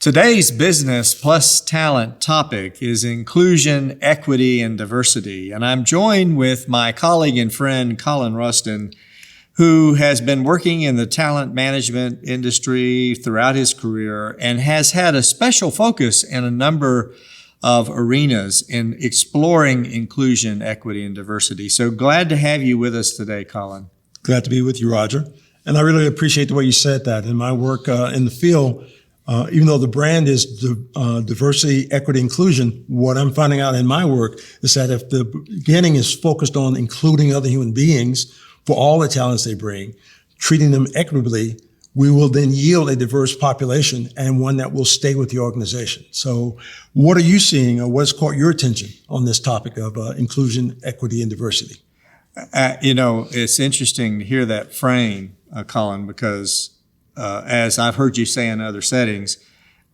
Today's business plus talent topic is inclusion, equity, and diversity. And I'm joined with my colleague and friend, Collin Rustin, who has been working in the talent management industry throughout his career and has had a special focus in a number of arenas in exploring inclusion, equity, and diversity. So glad to have you with us today, Collin. Glad to be with you, Roger. And I really appreciate the way you said that. In my work in the field, even though the brand is diversity, equity, inclusion, what I'm finding out in my work is that if the beginning is focused on including other human beings for all the talents they bring, treating them equitably, we will then yield a diverse population and one that will stay with the organization. So what are you seeing, or what has caught your attention on this topic of inclusion, equity, and diversity? It's interesting to hear that frame, Collin, because as I've heard you say in other settings,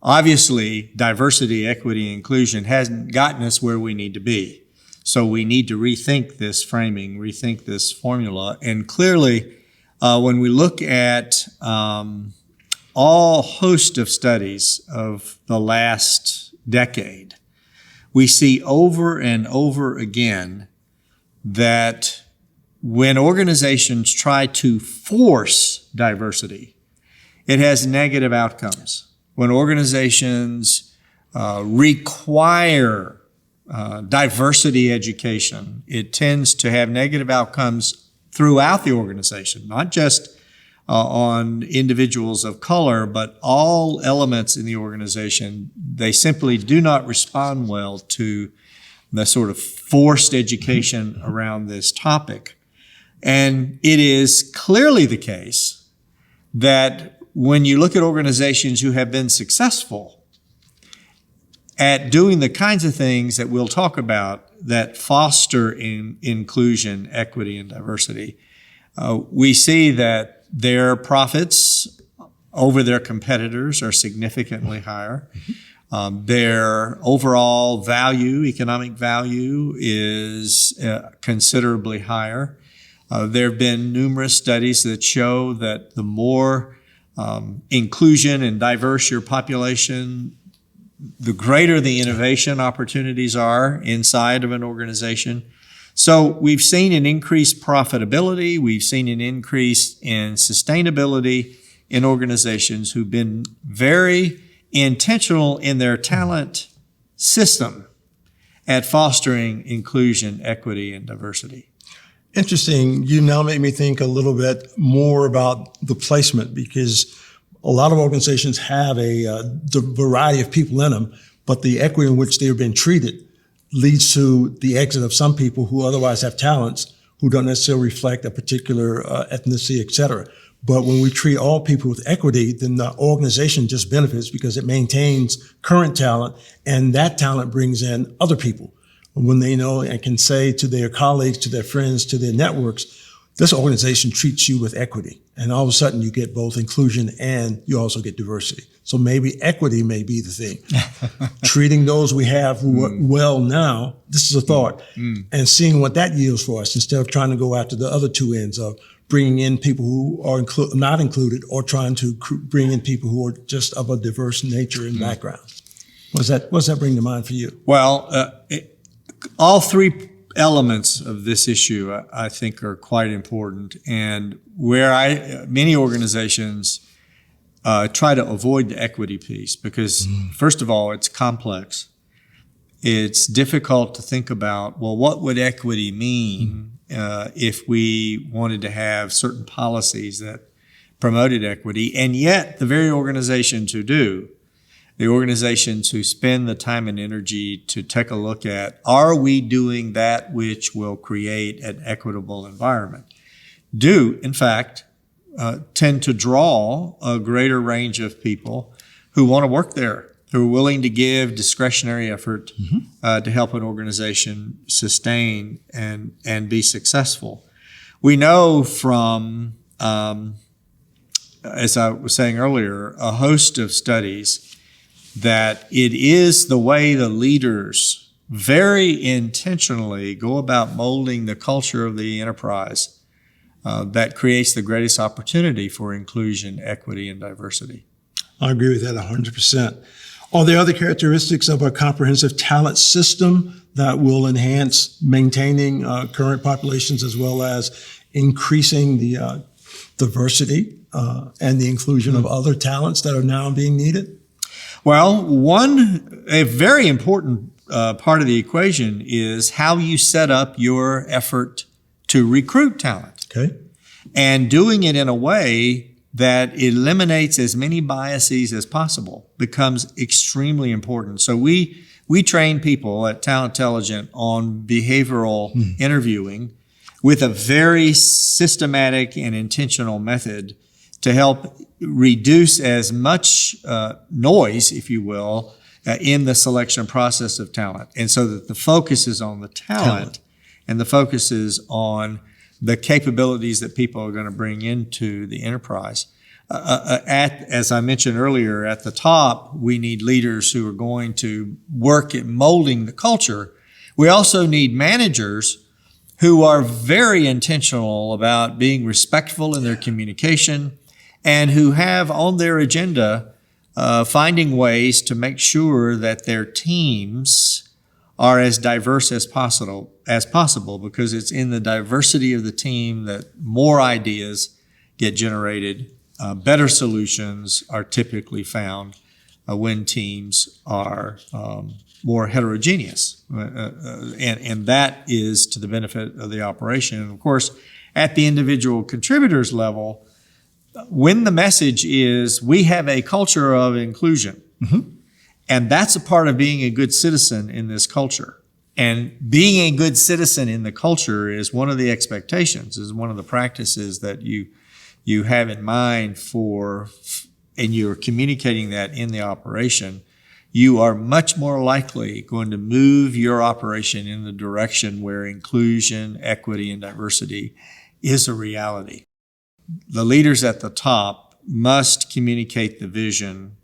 obviously diversity, equity, inclusion hasn't gotten us where we need to be. So we need to rethink this framing, rethink this formula. And clearly, when we look at all host of studies of the last decade, we see over and over again that when organizations try to force diversity, it has negative outcomes. When organizations require diversity education, it tends to have negative outcomes throughout the organization, not just on individuals of color, but all elements in the organization. They simply do not respond well to the sort of forced education around this topic. And it is clearly the case that when you look at organizations who have been successful at doing the kinds of things that we'll talk about that foster inclusion, equity, and diversity, we see that their profits over their competitors are significantly higher. Their overall value, economic value, is considerably higher. There have been numerous studies that show that the more inclusion and diverse your population, the greater the innovation opportunities are inside of an organization. So we've seen an increased profitability. We've seen an increase in sustainability in organizations who've been very intentional in their talent system at fostering inclusion, equity, and diversity. Interesting. You now make me think a little bit more about the placement, because a lot of organizations have the variety of people in them, but the equity in which they've been treated leads to the exit of some people who otherwise have talents who don't necessarily reflect a particular ethnicity, et cetera. But when we treat all people with equity, then the organization just benefits because it maintains current talent, and that talent brings in other people. When they know and can say to their colleagues, to their friends, to their networks, this organization treats you with equity. And all of a sudden you get both inclusion and you also get diversity. So maybe equity may be the thing. Treating those we have well now, this is a thought, and seeing what that yields for us instead of trying to go after the other two ends of bringing in people who are not included, or trying to bring in people who are just of a diverse nature and background. What does that bring to mind for you? Well, all three elements of this issue, I think, are quite important, and where many organizations try to avoid the equity piece because, first of all, it's complex. It's difficult to think about, well, what would equity mean if we wanted to have certain policies that promoted equity, and yet the very organizations who do, the organizations who spend the time and energy to take a look at, are we doing that which will create an equitable environment, do, in fact, tend to draw a greater range of people who want to work there, who are willing to give discretionary effort to help an organization sustain and be successful. We know from, as I was saying earlier, a host of studies that it is the way the leaders very intentionally go about molding the culture of the enterprise that creates the greatest opportunity for inclusion, equity, and diversity. I agree with that 100%. Are there other characteristics of a comprehensive talent system that will enhance maintaining current populations as well as increasing the diversity and the inclusion of other talents that are now being needed? Well, a very important part of the equation is how you set up your effort to recruit talent. Okay. And doing it in a way that eliminates as many biases as possible becomes extremely important. So we train people at TalentTelligent on behavioral interviewing with a very systematic and intentional method to help reduce as much noise, if you will, in the selection process of talent. And so that the focus is on the talent. And the focus is on the capabilities that people are going to bring into the enterprise. As I mentioned earlier, at the top, we need leaders who are going to work at molding the culture. We also need managers who are very intentional about being respectful in their communication and who have on their agenda finding ways to make sure that their teams are as diverse as possible, because it's in the diversity of the team that more ideas get generated. Better solutions are typically found when teams are more heterogeneous. And that is to the benefit of the operation. And of course, at the individual contributors level, when the message is we have a culture of inclusion, and that's a part of being a good citizen in this culture. And being a good citizen in the culture is one of the expectations, is one of the practices that you have in mind and you're communicating that in the operation. You are much more likely going to move your operation in the direction where inclusion, equity, and diversity is a reality. The leaders at the top must communicate the vision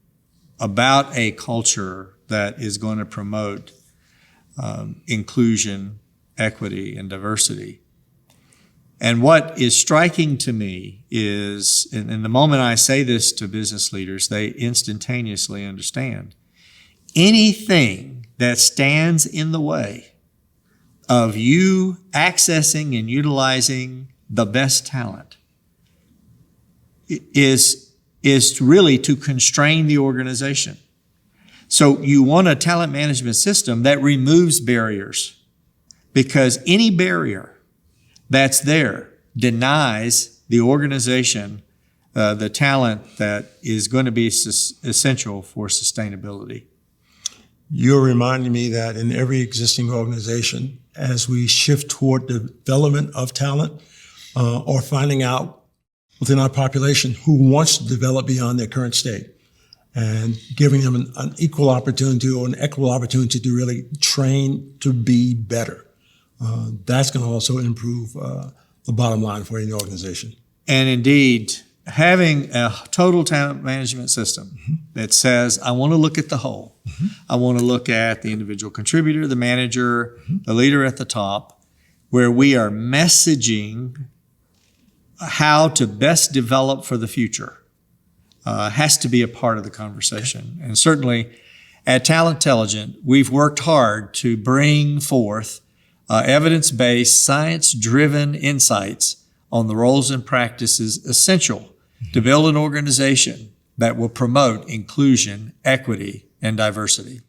about a culture that is going to promote inclusion, equity, and diversity. And what is striking to me is, and the moment I say this to business leaders, they instantaneously understand, anything that stands in the way of you accessing and utilizing the best talent is really to constrain the organization. So you want a talent management system that removes barriers, because any barrier that's there denies the organization the talent that is going to be essential for sustainability. You're reminding me that in every existing organization, as we shift toward the development of talent or finding out within our population who wants to develop beyond their current state, and giving them an equal opportunity or an equitable opportunity to really train to be better. That's going to also improve the bottom line for any organization. And indeed, having a total talent management system that says, I want to look at the whole. I want to look at the individual contributor, the manager, the leader at the top, where we are messaging how to best develop for the future, has to be a part of the conversation. And certainly at TalentTelligent, we've worked hard to bring forth evidence-based, science-driven insights on the roles and practices essential to build an organization that will promote inclusion, equity, and diversity.